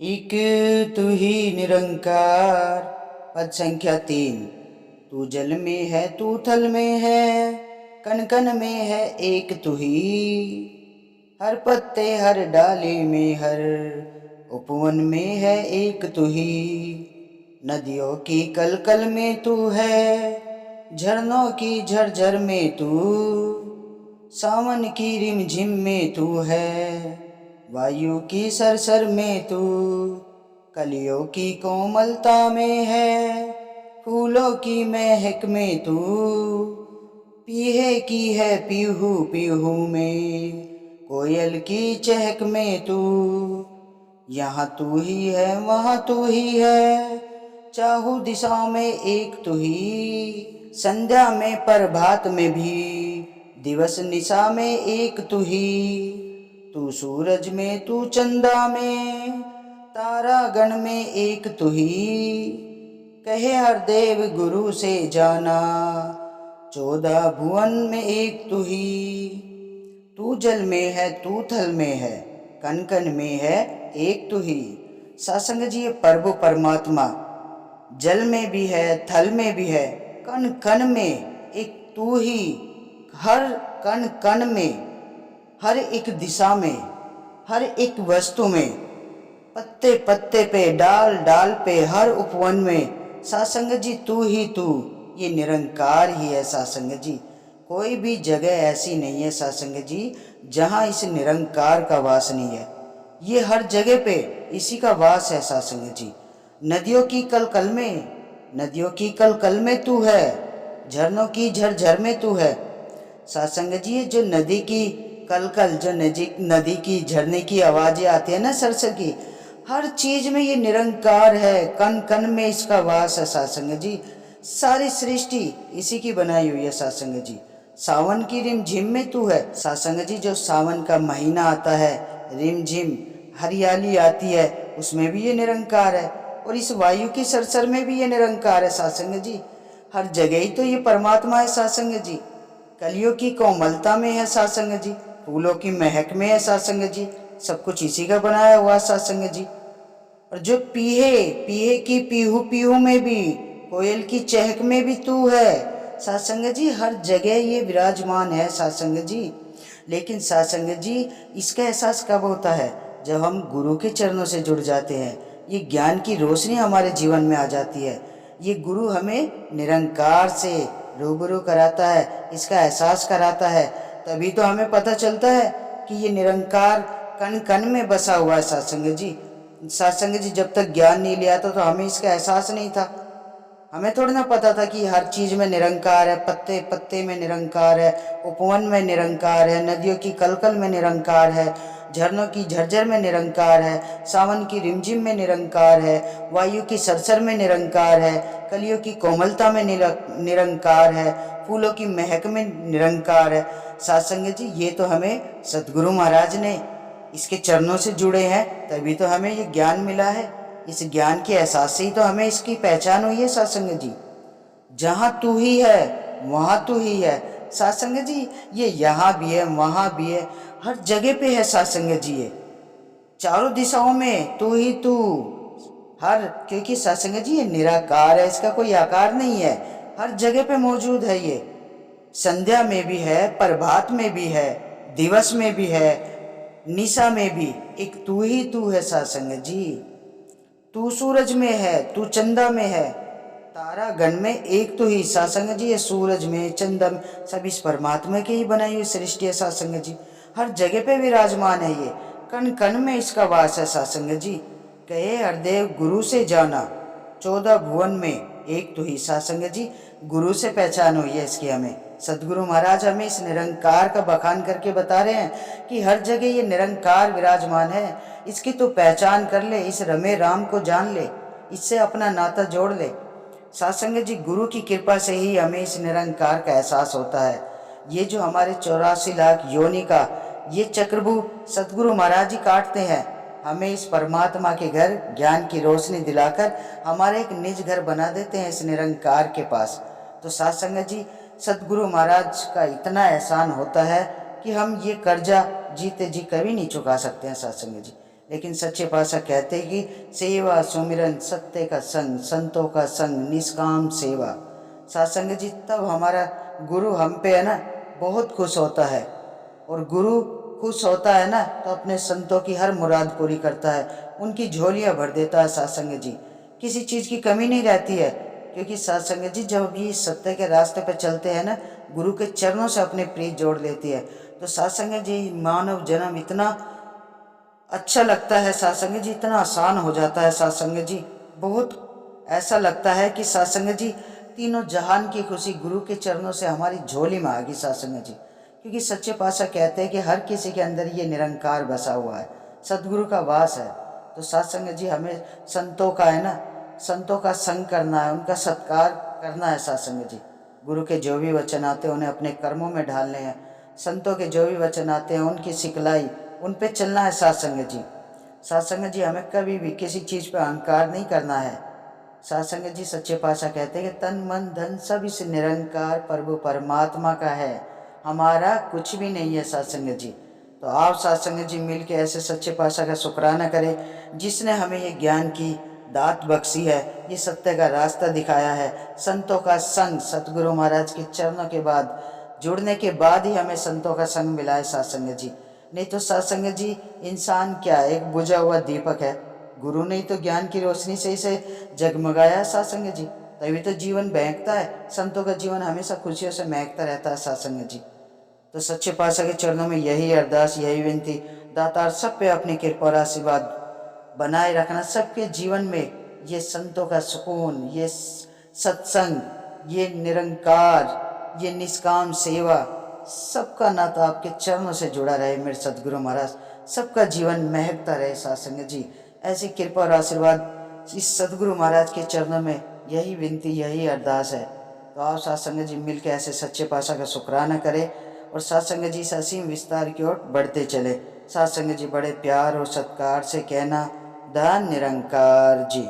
एक तू ही निरंकार। पद संख्या 3। तू जल में है, तू थल में है, कण कण में है एक तू ही। हर पत्ते हर डाली में, हर उपवन में है एक तू ही। नदियों की कल कल में तू है, झरनों की झरझर में तू, सावन की रिमझिम में तू है, वायु की सरसर में तू, कलियों की कोमलता में है, फूलों की महक में तू, पीहे की है पीहू पीहू में, कोयल की चहक में तू। यहाँ तू ही है, वहाँ तू ही है, चाहू दिशाओं में एक तू ही। संध्या में प्रभात में भी, दिवस निशा में एक तू ही। तू सूरज में, तू चंदा में, तारा गण में एक तू ही। कहे हर देव गुरु से जाना, 14 भुवन में एक तू ही। तू जल में है, तू थल में है, कण कण में है एक तू ही। सत्संग जी, ये प्रभु परमात्मा जल में भी है, थल में भी है, कण कण में एक तू ही। हर कण कण में, हर एक दिशा में, हर एक वस्तु में, पत्ते पत्ते पे, डाल डाल पे, हर उपवन में सत्संग जी तू ही तू। ये निरंकार ही है सत्संग जी। कोई भी जगह ऐसी नहीं है सत्संग जी जहाँ इस निरंकार का वास नहीं है। ये हर जगह पे इसी का वास है सत्संग जी। नदियों की कल कल में, नदियों की कल कल में तू है, झरनों की झरझर में तू है। सत्संग जी, ये जो नदी की कल कल, जो नदी की झरने की आवाजें आती है ना सरसर की, हर चीज में ये निरंकार है, कण कण में इसका वास है सत्संग जी। सारी सृष्टि इसी की बनाई हुई है सत्संग जी। सावन की रिमझिम में तू है सत्संग जी। जो सावन का महीना आता है, रिमझिम हरियाली आती है, उसमें भी ये निरंकार है। और इस वायु की सरसर में भी ये निरंकार है सत्संग जी। हर जगह ही तो ये परमात्मा है सत्संग जी। कलियों की कोमलता में है सत्संग जी, फूलों की महक में है सत्संग जी। सब कुछ इसी का बनाया हुआ सत्संग जी। और जो पीहे पीहे की पीहू पीहू में भी, कोयल की चहक में भी तू है सत्संग जी। हर जगह ये विराजमान है सत्संग जी। लेकिन सत्संग जी, इसका एहसास कब होता है? जब हम गुरु के चरणों से जुड़ जाते हैं। ये ज्ञान की रोशनी हमारे जीवन में आ जाती है। ये गुरु हमें निरंकार से रूबरू कराता है, इसका एहसास कराता है। तभी तो हमें पता चलता है कि ये निरंकार कण कण में बसा हुआ है सत्संग जी। सत्संग जी, जब तक ज्ञान नहीं लिया था तो हमें इसका एहसास नहीं था। हमें थोड़ी ना पता था कि हर चीज में निरंकार है, पत्ते पत्ते में निरंकार है, उपवन में निरंकार है, नदियों की कलकल में निरंकार है, झरनों की झरझर में निरंकार है, सावन की रिमझिम में निरंकार है, वायु की सरसर में निरंकार है, कलियों की कोमलता में निरंकार है, फूलों की महक में निरंकार है। सत्संग जी, ये तो हमें सदगुरु महाराज ने, इसके चरणों से जुड़े हैं तभी तो हमें ये ज्ञान मिला है। इस ज्ञान के एहसास से ही तो हमें इसकी पहचान हुई है सत्संग जी। जहाँ तू ही है, वहाँ तू ही है सत्संग जी। ये यहाँ भी है, वहाँ भी है, हर जगह पे है सत्संग जी। ये चारों दिशाओं में तू ही तू। हर, क्योंकि सत्संग जी ये निराकार है, इसका कोई आकार नहीं है, हर जगह पे मौजूद है ये। संध्या में भी है, प्रभात में भी है, दिवस में भी है, निशा में भी एक तू ही तू है सत्संग जी। तू सूरज में है, तू चंदा में है, तारा गण में एक तू ही सत्संग जी। ये सूरज में, चंदा में, सब इस परमात्मा की ही बनाई हुई सृष्टि है सत्संग जी। हर जगह पे विराजमान है ये, कण कण में इसका वास है सत्संग जी। कहे हरदेव गुरु से जाना, 14 भुवन में एक तू ही सत्संग जी। गुरु से पहचान हुई है इसकी हमें। सदगुरु महाराज हमें इस निरंकार का बखान करके बता रहे हैं कि हर जगह ये निरंकार विराजमान है। इसकी तो पहचान कर ले, इस रमे राम को जान ले, इससे अपना नाता जोड़ ले। सत्संग जी, गुरु की कृपा से ही हमें इस निरंकार का एहसास होता है। ये जो हमारे 84 लाख योनि का ये चक्रभू सदगुरु महाराज जी काटते हैं, हमें इस परमात्मा के घर ज्ञान की रोशनी दिलाकर हमारे एक निज घर बना देते हैं इस निरंकार के पास। तो सत्संग जी, सदगुरु महाराज का इतना एहसान होता है कि हम ये कर्जा जीते जी कभी नहीं चुका सकते हैं सत्संग जी। लेकिन सच्चे पातशाह कहते हैं कि सेवा सुमिरन सत्य का संग, संतों का संग, निष्काम सेवा। सत्संग जी, तब हमारा गुरु हम पे है ना बहुत खुश होता है, और गुरु खुश होता है ना तो अपने संतों की हर मुराद पूरी करता है, उनकी झोलियां भर देता है सत्संग जी। किसी चीज़ की कमी नहीं रहती है, क्योंकि सत्संग जी जब ये सत्य के रास्ते पर चलते हैं ना, गुरु के चरणों से अपनी प्रीत जोड़ लेती है। तो सत्संग जी मानव जन्म इतना अच्छा लगता है, सत्संग जी इतना आसान हो जाता है, सत्संग जी बहुत ऐसा लगता है कि सत्संग जी तीनों जहान की खुशी गुरु के चरणों से हमारी झोली में आ गई सत्संग जी। क्योंकि सच्चे पातशाह कहते हैं कि हर किसी के अंदर ये निरंकार बसा हुआ है, सतगुरु का वास है। तो सत्संग जी हमें संतों का है ना, संतों का संग करना है, उनका सत्कार करना है सत्संग जी। गुरु के जो भी वचन आते हैं उन्हें अपने कर्मों में ढालने हैं, संतों के जो भी वचन आते हैं उनकी सिखलाई उन पे चलना है सत्संग जी। सत्संग जी हमें कभी भी किसी चीज़ पर अहंकार नहीं करना है। सत्संग जी सच्चे पातशाह कहते हैं कि तन मन धन सब इस निरंकार प्रभु परमात्मा का है, हमारा कुछ भी नहीं है सत्संग जी। तो आप सत्संग जी मिल के ऐसे सच्चे पातशाह का शुक्राना करें जिसने हमें ये ज्ञान की दात बख्शी है, ये सत्य का रास्ता दिखाया है। संतों का संग, सतगुरु महाराज के चरणों के बाद जुड़ने के बाद ही हमें संतों का संग मिला है सत्संग जी। नहीं तो सत्संग जी इंसान क्या है, एक बुझा हुआ दीपक है। गुरु ने तो ज्ञान की रोशनी से इसे जगमगाया है सत्संग जी, तभी तो जीवन महकता है। संतों का जीवन हमेशा खुशियों से महकता रहता है सत्संग जी। तो सच्चे पातशाह के चरणों में यही अरदास, यही विनती, दातार सब पे अपनी कृपा और आशीर्वाद बनाए रखना, सबके जीवन में ये संतों का सुकून, ये सत्संग, ये निरंकार, ये निष्काम सेवा, सबका नाता आपके चरणों से जुड़ा रहे मेरे सदगुरु महाराज। सबका जीवन महकता रहे सत्संग जी। ऐसी कृपा और आशीर्वाद इस सदगुरु महाराज के चरणों में यही विनती, यही अरदास है। तो आप सत्संग जी मिल के ऐसे सच्चे पातशाह का शुक्राना करें और सत्संग जी से असीम विस्तार की ओर बढ़ते चले। सत्संग जी बड़े प्यार और सत्कार से कहना, धन निरंकार जी।